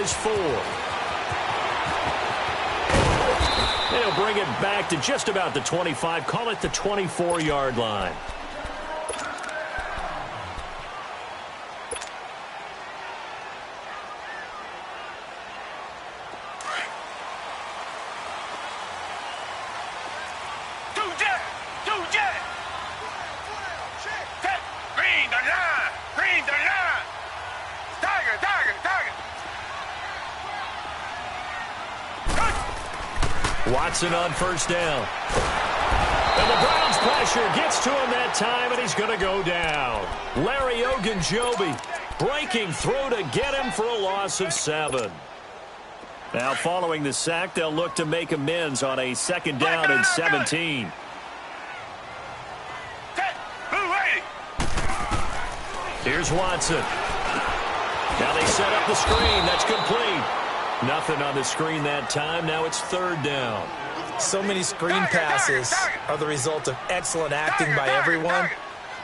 his fourth. And he'll bring it back to just about the 25, call it the 24-yard line. Watson on first down. And the Browns pressure gets to him that time, and he's going to go down. Larry Ogunjobi breaking through to get him for a loss of 7. Now following the sack, they'll look to make amends on a second down and 17. Here's Watson. Now they set up the screen. That's complete. Nothing on the screen that time. Now it's third down. So many screen passes are the result of excellent acting by everyone.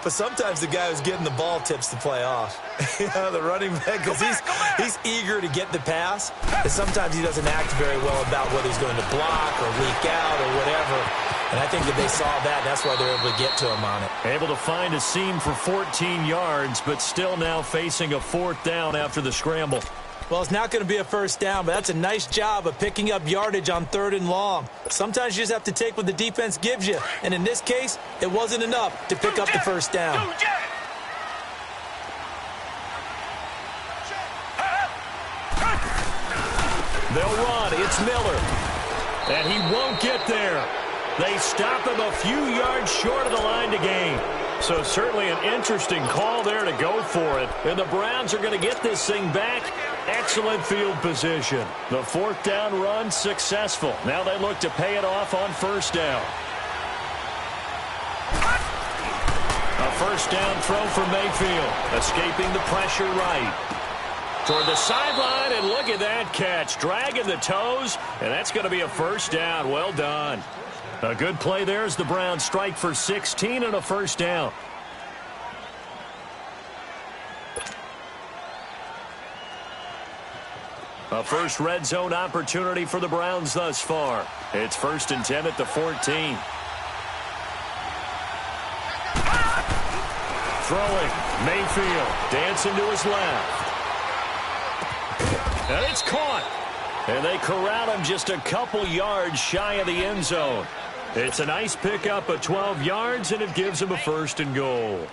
But sometimes the guy who's getting the ball tips the play off. You know, the running back, because he's eager to get the pass. And sometimes he doesn't act very well about whether he's going to block or leak out or whatever. And I think that they saw that, and that's why they're able to get to him on it. Able to find a seam for 14 yards, but still now facing a fourth down after the scramble. Well, it's not going to be a first down, but that's a nice job of picking up yardage on 3rd and long. Sometimes you just have to take what the defense gives you. And in this case, it wasn't enough to pick up the first down. They'll run. It's Miller. And he won't get there. They stop him a few yards short of the line to gain. So certainly an interesting call there to go for it. And the Browns are going to get this thing back. Excellent field position. The fourth down run successful. Now they look to pay it off on first down. A first down throw for Mayfield. Escaping the pressure right. Toward the sideline, and look at that catch. Dragging the toes, and that's going to be a first down. Well done. A good play there as the Browns strike for 16 and a first down. A first red zone opportunity for the Browns thus far. It's 1st and 10 at the 14. Throwing. Mayfield dancing to his left. And it's caught. And they corral him just a couple yards shy of the end zone. It's a nice pickup of 12 yards, and it gives him a 1st and goal.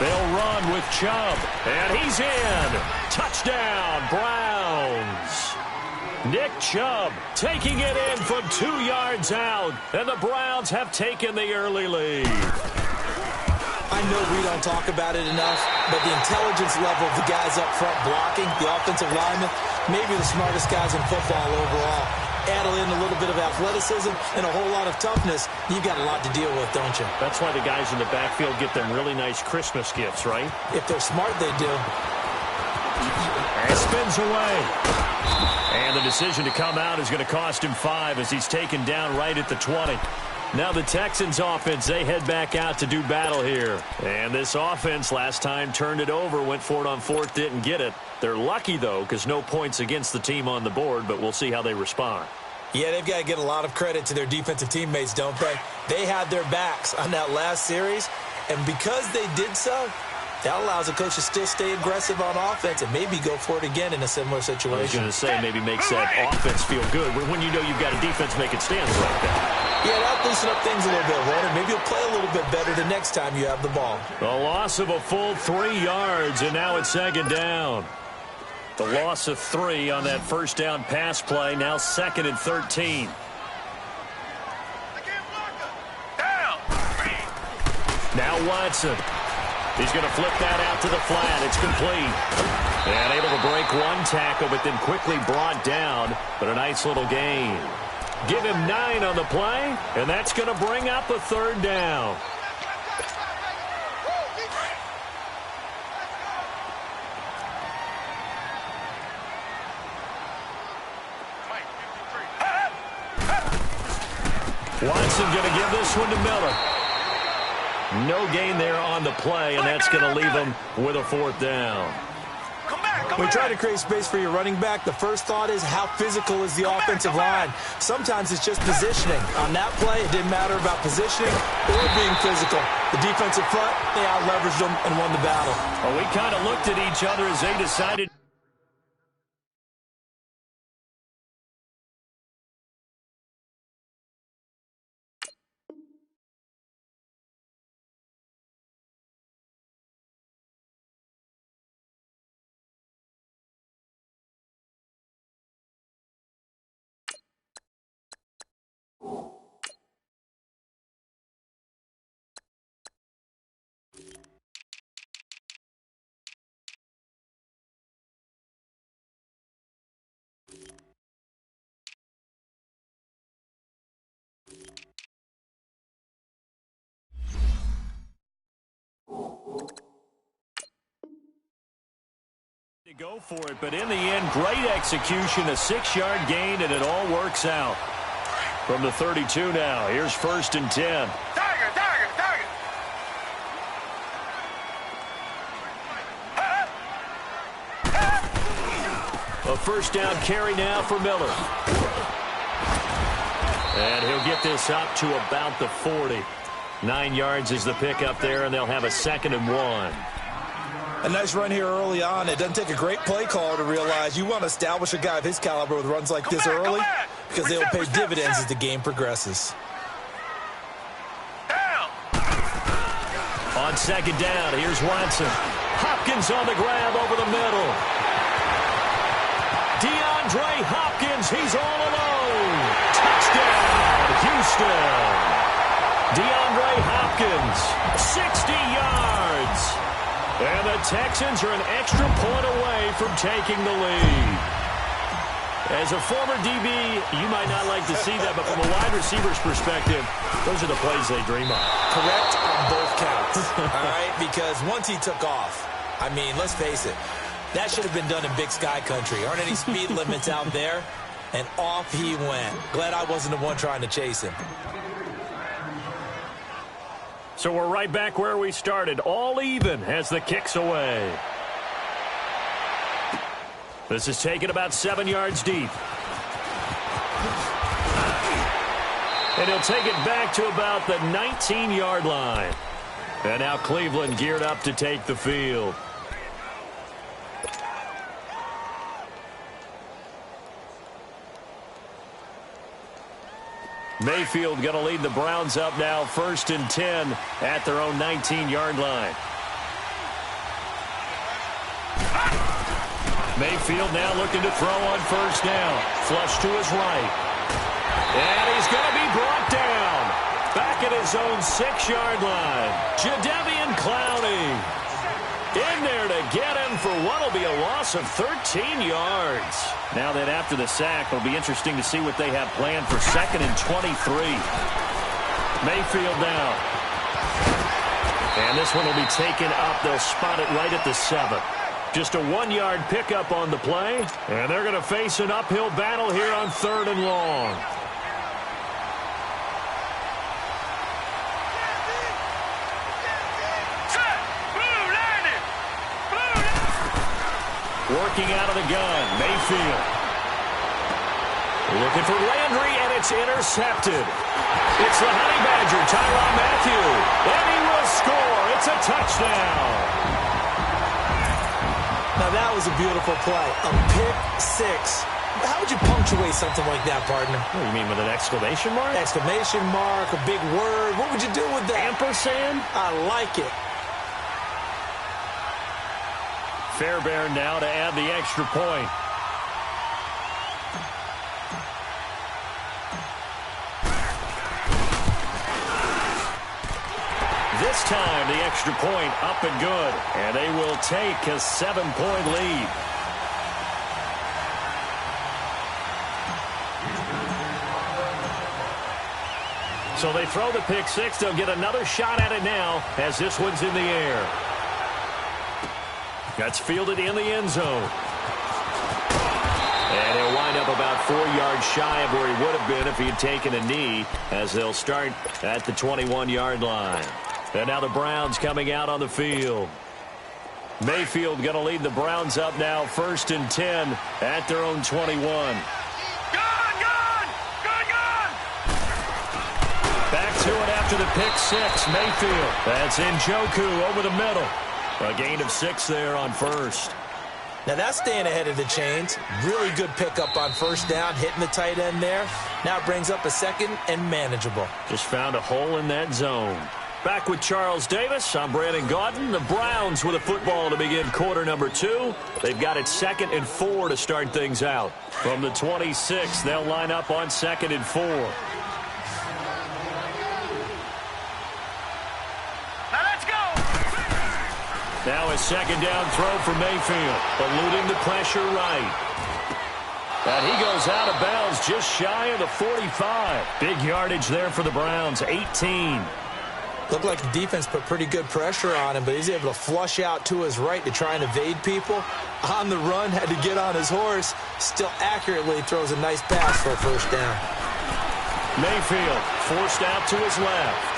They'll run with Chubb, and he's in. Touchdown, Browns. Nick Chubb taking it in from 2 yards out, and the Browns have taken the early lead. I know we don't talk about it enough, but the intelligence level of the guys up front blocking, the offensive linemen, maybe the smartest guys in football overall. Add in a little bit of athleticism and a whole lot of toughness, you've got a lot to deal with, don't you? That's why the guys in the backfield get them really nice Christmas gifts, right? If they're smart, they do. And spins away. And the decision to come out is going to cost him 5 as he's taken down right at the 20. Now the Texans offense, they head back out to do battle here. And this offense last time turned it over, went for it on 4th, didn't get it. They're lucky, though, because no points against the team on the board, but we'll see how they respond. Yeah, they've got to get a lot of credit to their defensive teammates, don't they? They had their backs on that last series, and because they did so, that allows a coach to still stay aggressive on offense and maybe go for it again in a similar situation. I was going to say maybe makes that offense feel good when you know you've got a defense making stands like that. Yeah, that'll loosen up things a little bit, Warner. Maybe you'll play a little bit better the next time you have the ball. A loss of a full 3 yards, and now it's 2nd down. The loss of 3 on that first down pass play, now 2nd and 13. Now Watson. He's going to flip that out to the flat. It's complete. And able to break one tackle, but then quickly brought down. But a nice little gain. Give him 9 on the play, and that's going to bring up a 3rd down. Watson going to give this one to Miller. No gain there on the play, and that's going to leave him with a 4th down. When you try to create space for your running back, the first thought is how physical is the offensive line. Sometimes it's just positioning. On that play, it didn't matter about positioning or being physical. The defensive front, they out-leveraged them and won the battle. Well, we kind of looked at each other as they decided. To go for it, but in the end, great execution, a 6-yard gain, and it all works out. From the 32 now, here's 1st and 10. Target. A 1st down carry now for Miller. And he'll get this up to about the 40. 9 yards is the pickup there, and they'll have a 2nd and 1. A nice run here early on. It doesn't take a great play caller to realize you want to establish a guy of his caliber with runs like this early because they will pay dividends as the game progresses. On 2nd down, here's Watson. Hopkins on the grab over the middle. DeAndre Hopkins, he's all alone. Touchdown, Houston. DeAndre Hopkins, 60 yards. And the Texans are an extra point away from taking the lead. As a former DB, you might not like to see that, but from a wide receiver's perspective, those are the plays they dream of. Correct on both counts, all right? Because once he took off, I mean, let's face it, that should have been done in Big Sky Country. Aren't any speed limits out there? And off he went. Glad I wasn't the one trying to chase him. So we're right back where we started, all even as the kick's away. This is taken about 7 yards deep. And he'll take it back to about the 19-yard line. And now Cleveland geared up to take the field. Mayfield going to lead the Browns up now, 1st and 10 at their own 19-yard line. Mayfield now looking to throw on 1st down. Flush to his right. And he's going to be brought down. Back at his own 6-yard line. Jadeveon Clowney in there to get him for what will be a loss of 13 yards. Now that after the sack, it'll be interesting to see what they have planned for 2nd and 23. Mayfield now. And this one will be taken up. They'll spot it right at the 7. Just a 1-yard pickup on the play. And they're going to face an uphill battle here on 3rd and long. Working out of the gun, Mayfield. Looking for Landry, and it's intercepted. It's the Honey Badger, Tyrann Mathieu. And he will score. It's a touchdown. Now, that was a beautiful play. A pick 6. How would you punctuate something like that, partner? What do you mean, with an exclamation mark? Exclamation mark, a big word. What would you do with that? Ampersand? I like it. Fairbairn now to add the extra point. This time, the extra point up and good. And they will take a 7-point lead. So they throw the pick 6. They'll get another shot at it now as this one's in the air. That's fielded in the end zone. And he'll wind up about 4 yards shy of where he would have been if he had taken a knee, as they'll start at the 21-yard line. And now the Browns coming out on the field. Mayfield going to lead the Browns up now, 1st and 10 at their own 21. Back to it after the pick 6. Mayfield. That's Njoku over the middle. A gain of 6 there on 1st. Now that's staying ahead of the chains. Really good pickup on 1st down, hitting the tight end there. Now it brings up a 2nd and manageable. Just found a hole in that zone. Back with Charles Davis, I'm Brandon Gaudin. The Browns with a football to begin quarter number 2. They've got it 2nd and 4 to start things out. From the 26, they'll line up on 2nd and 4. Now a 2nd down throw for Mayfield, eluding the pressure right. And he goes out of bounds just shy of the 45. Big yardage there for the Browns, 18. Looked like the defense put pretty good pressure on him, but he's able to flush out to his right to try and evade people. On the run, had to get on his horse. Still accurately throws a nice pass for a 1st down. Mayfield forced out to his left.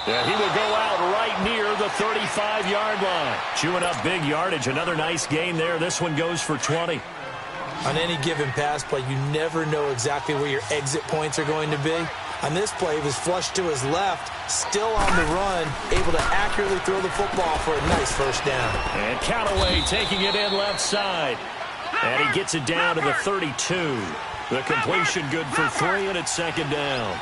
And he will go out right near the 35-yard line. Chewing up big yardage. Another nice gain there. This one goes for 20. On any given pass play, you never know exactly where your exit points are going to be. On this play, he was flushed to his left, still on the run, able to accurately throw the football for a nice 1st down. And Callaway taking it in left side. And he gets it down to the 32. The completion good for 3, and it's 2nd down.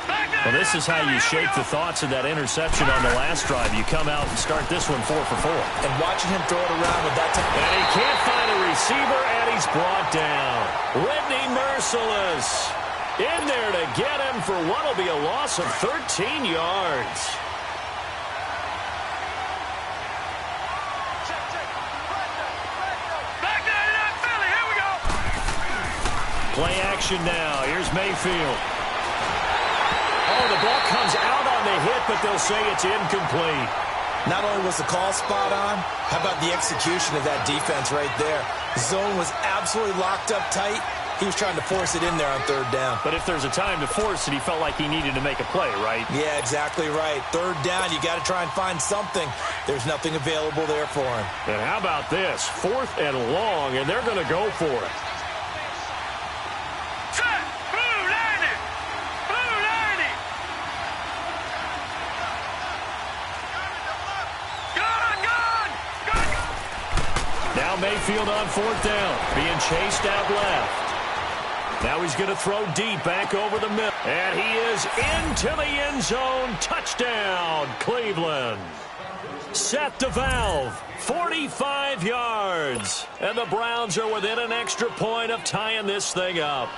Well, this is how you shape the thoughts of that interception on the last drive. You come out and start this one 4 for 4. And watching him throw it around with that time. And he can't find a receiver, and he's brought down. Whitney Merciless in there to get him for what will be a loss of 13 yards. Play action now. Here's Mayfield. Oh, the ball comes out on the hit, but they'll say it's incomplete. Not only was the call spot on, how about the execution of that defense right there? The zone was absolutely locked up tight. He was trying to force it in there on 3rd down. But if there's a time to force it, he felt like he needed to make a play, right? Yeah, exactly right. 3rd down, you got to try and find something. There's nothing available there for him. And how about this? 4th and long, and they're going to go for it. Mayfield on 4th down, being chased out left. Now he's going to throw deep back over the middle. And he is into the end zone. Touchdown, Cleveland. Set the valve, 45 yards. And the Browns are within an extra point of tying this thing up.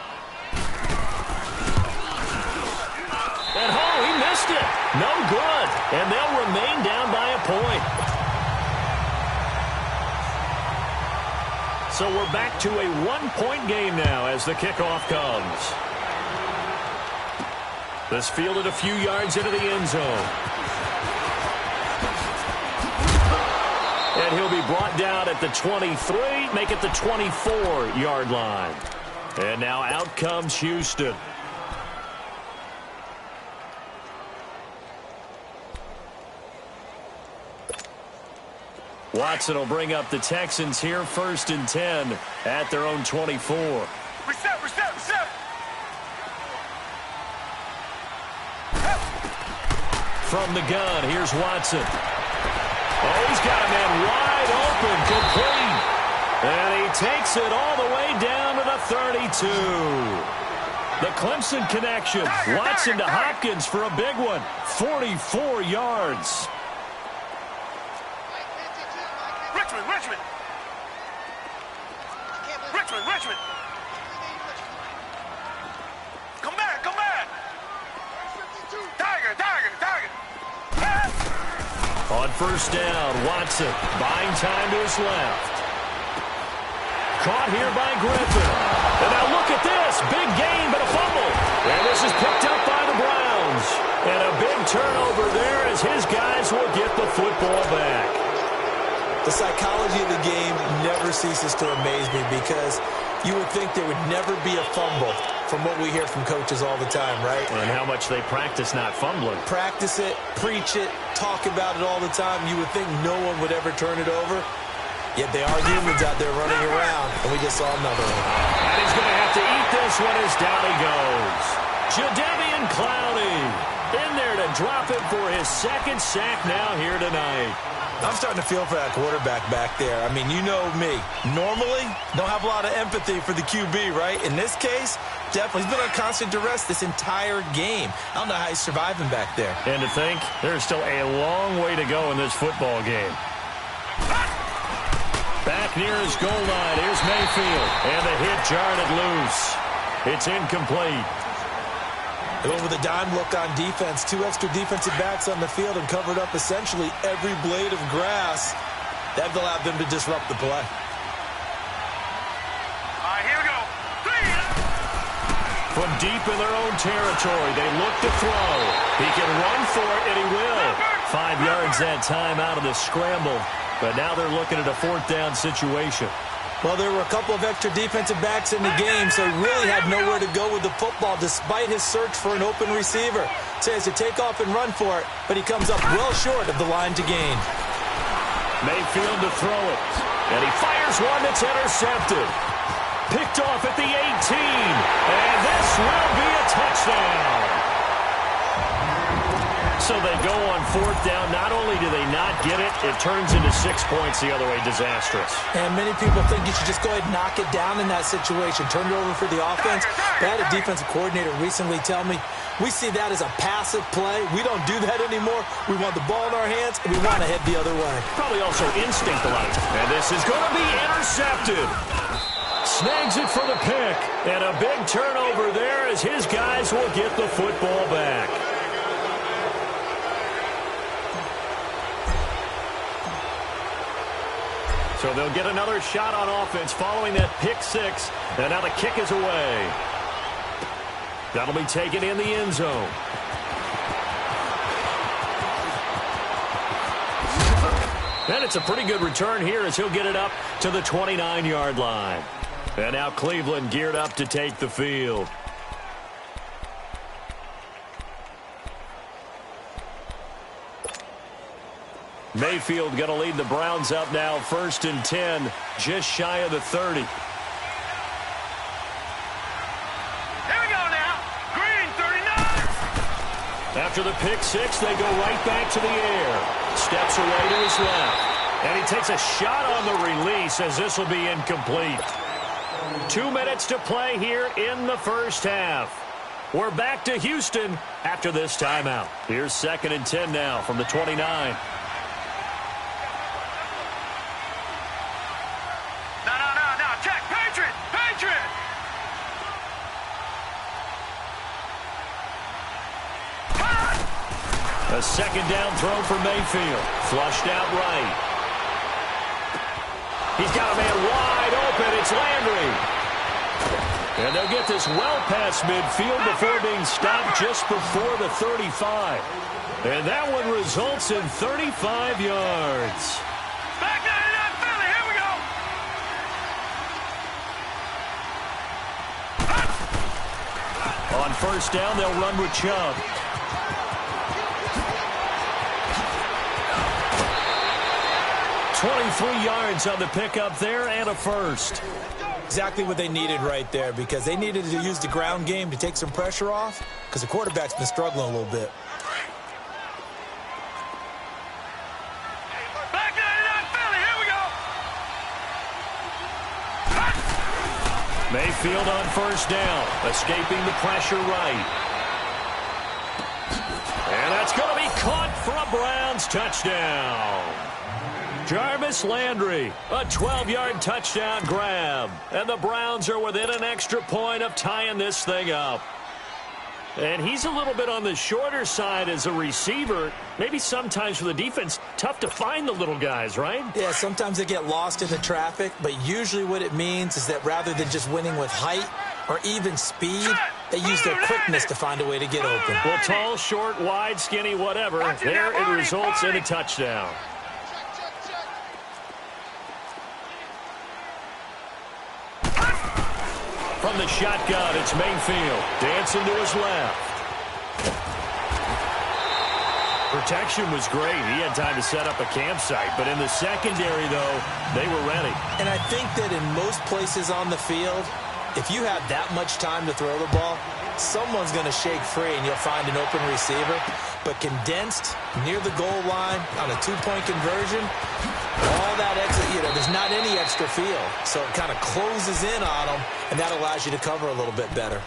And he missed it. No good. And they'll remain down by a point. So we're back to a 1-point game now as the kickoff comes. This fielded a few yards into the end zone. And he'll be brought down at the 23, make it the 24-yard line. And now out comes Houston. Watson will bring up the Texans here, 1st and 10 at their own 24. Reset. From the gun, here's Watson. Oh, he's got a man wide open, complete. And he takes it all the way down to the 32. The Clemson connection. Watson to Hopkins for a big one. 44 yards. Richmond. Come back. Tiger. On 1st down, Watson buying time to his left. Caught here by Griffin. And now look at this. Big gain, but a fumble. And this is picked up by the Browns. And a big turnover there as his guys will get the football back. The psychology of the game never ceases to amaze me because you would think there would never be a fumble from what we hear from coaches all the time, right? And how much they practice not fumbling. Practice it, preach it, talk about it all the time. You would think no one would ever turn it over. Yet they are humans out there running around, and we just saw another one. And he's going to have to eat this one as down he goes. Jadeveon Clowney in there to drop him for his second sack now here tonight. I'm starting to feel for that quarterback back there. I mean, you know me. Normally, don't have a lot of empathy for the QB, right? In this case, definitely. He's been on constant duress this entire game. I don't know how he's surviving back there. And to think, there's still a long way to go in this football game. Back near his goal line, here's Mayfield. And the hit jarred it loose. It's incomplete. They went with a dime look on defense. 2 extra defensive backs on the field and covered up essentially every blade of grass. That allowed them to disrupt the play. All right, here we go. 3. From deep in their own territory, they look to throw. He can run for it, and he will. 5 yards that time out of the scramble. But now they're looking at a 4th down situation. Well, there were a couple of extra defensive backs in the game, so he really had nowhere to go with the football despite his search for an open receiver. So he has to take off and run for it, but he comes up well short of the line to gain. Mayfield to throw it. And he fires one that's intercepted. Picked off at the 18. And this will be a touchdown. So they go on 4th down. Not only do they not get it, it turns into 6 points the other way. Disastrous. And many people think you should just go ahead and knock it down in that situation. Turn it over for the offense. But I had a defensive coordinator recently tell me, we see that as a passive play. We don't do that anymore. We want the ball in our hands, and we want to head the other way. Probably also instinct a lot. And this is going to be intercepted. Snags it for the pick. And a big turnover there as his guys will get the football back. So they'll get another shot on offense following that pick 6. And now the kick is away. That'll be taken in the end zone. And it's a pretty good return here as he'll get it up to the 29-yard line. And now Cleveland geared up to take the field. Mayfield going to lead the Browns up now, 1st and 10, just shy of the 30. Here we go now. Green, 39. After the pick 6, they go right back to the air. Steps away to his left. And he takes a shot on the release as this will be incomplete. 2 minutes to play here in the first half. We're back to Houston after this timeout. Here's 2nd and 10 now from the 29. A 2nd down throw for Mayfield. Flushed out right. He's got a man wide open. It's Landry. And they'll get this well past midfield before being stopped just before the 35. And that one results in 35 yards. Back down in that Philly. Here we go. On 1st down, they'll run with Chubb. 23 yards on the pickup there and a 1st. Exactly what they needed right there because they needed to use the ground game to take some pressure off because the quarterback's been struggling a little bit. Back down in that Philly. Here we go. Mayfield on 1st down, escaping the pressure right. And that's going to be caught for a Browns touchdown. Jarvis Landry, a 12-yard touchdown grab. And the Browns are within an extra point of tying this thing up. And he's a little bit on the shorter side as a receiver. Maybe sometimes for the defense, tough to find the little guys, right? Yeah, sometimes they get lost in the traffic, but usually what it means is that rather than just winning with height or even speed, they use their quickness to find a way to get open. Well, tall, short, wide, skinny, whatever, there it results in a touchdown. From the shotgun, it's Mayfield. Dancing to his left. Protection was great. He had time to set up a campsite. But in the secondary, though, they were ready. And I think that in most places on the field, if you have that much time to throw the ball, someone's going to shake free and you'll find an open receiver. But condensed, near the goal line, on a two-point conversion, all that extra, there's not any extra field. So it kind of closes in on them, and that allows you to cover a little bit better.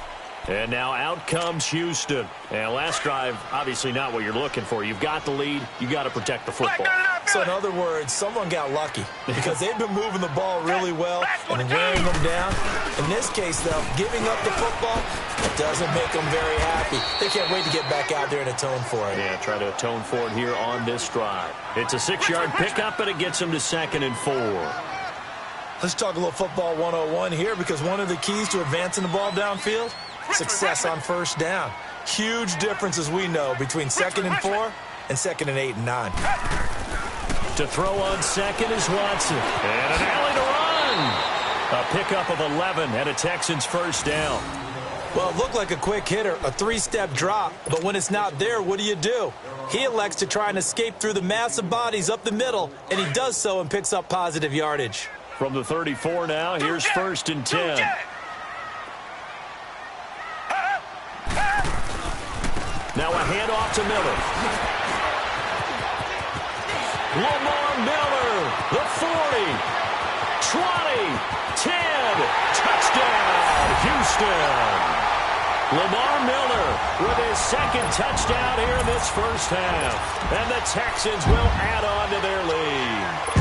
And now out comes Houston. And last drive, obviously not what you're looking for. You've got the lead. You got to protect the football. So in other words, someone got lucky because they've been moving the ball really well and wearing them down. In this case, though, giving up the football, it doesn't make them very happy. They can't wait to get back out there and atone for it. Yeah, try to atone for it here on this drive. It's a 6-yard pickup, and it gets them to 2nd and 4. Let's talk a little football 101 here because one of the keys to advancing the ball downfield, success on first down. Huge difference, as we know, between 2nd and 4 and 2nd and 8 and 9. To throw on 2nd is Watson. And an alley to run. A pickup of 11 and a Texans first down. Well, it looked like a quick hitter, a 3-step drop. But when it's not there, what do? He elects to try and escape through the mass of bodies up the middle, and he does so and picks up positive yardage. From the 34 now, here's 1st and 10. Now a handoff to Miller. Lamar Miller, the 40, 20, 10, touchdown, Houston. Lamar Miller with his 2nd touchdown here in this first half. And the Texans will add on to their lead.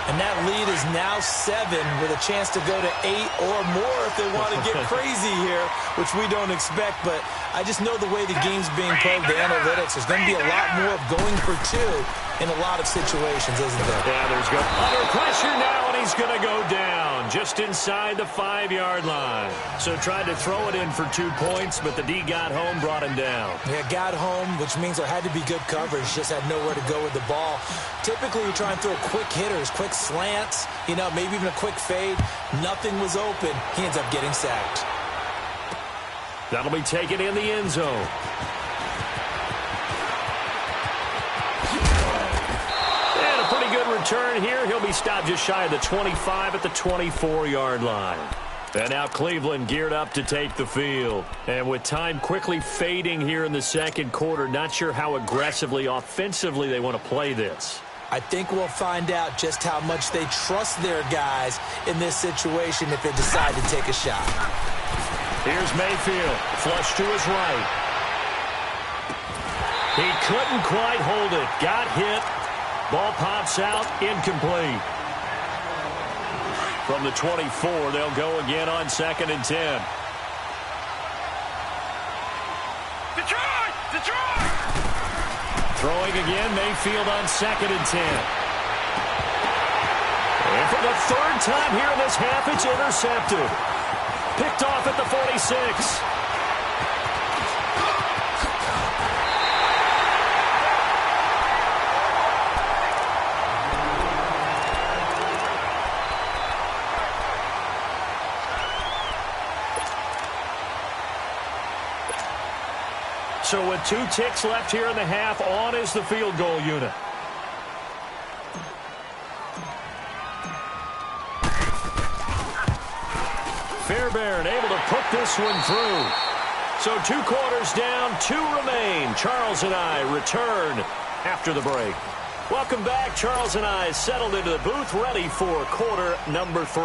And that lead is now 7 with a chance to go to 8 or more if they want to get crazy here, which we don't expect. But I just know the way the game's being played, the analytics, there's going to be a lot more of going for 2 in a lot of situations, isn't there? Yeah, there's good. Under pressure now, and he's going to go down just inside the 5-yard line. So tried to throw it in for 2 points, but the D got home, brought him down. Yeah, got home, which means there had to be good coverage. Just had nowhere to go with the ball. Typically, you try and throw quick hitters, quick slants, maybe even a quick fade. Nothing was open. He ends up getting sacked. That'll be taken in the end zone. And a pretty good return here. He'll be stopped just shy of the 25 at the 24-yard line. And now Cleveland geared up to take the field. And with time quickly fading here in the second quarter, not sure how aggressively, offensively they want to play this. I think we'll find out just how much they trust their guys in this situation if they decide to take a shot. Here's Mayfield, flush to his right. He couldn't quite hold it. Got hit. Ball pops out, incomplete. From the 24, they'll go again on 2nd and 10. Detroit! Throwing again, Mayfield on 2nd and 10. And for the 3rd time here in this half, it's intercepted. Picked off at the 46. So with 2 ticks left here in the half, on is the field goal unit. Fairbairn able to put this one through. So 2 quarters down, 2 remain. Charles and I return after the break. Welcome back. Charles and I settled into the booth, ready for quarter number 3.